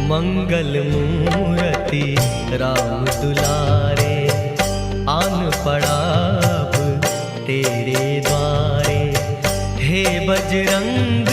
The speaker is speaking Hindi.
मंगल मूर्ति राम दुलारे, आन पड़ा अब तेरे द्वारे। हे बजरंग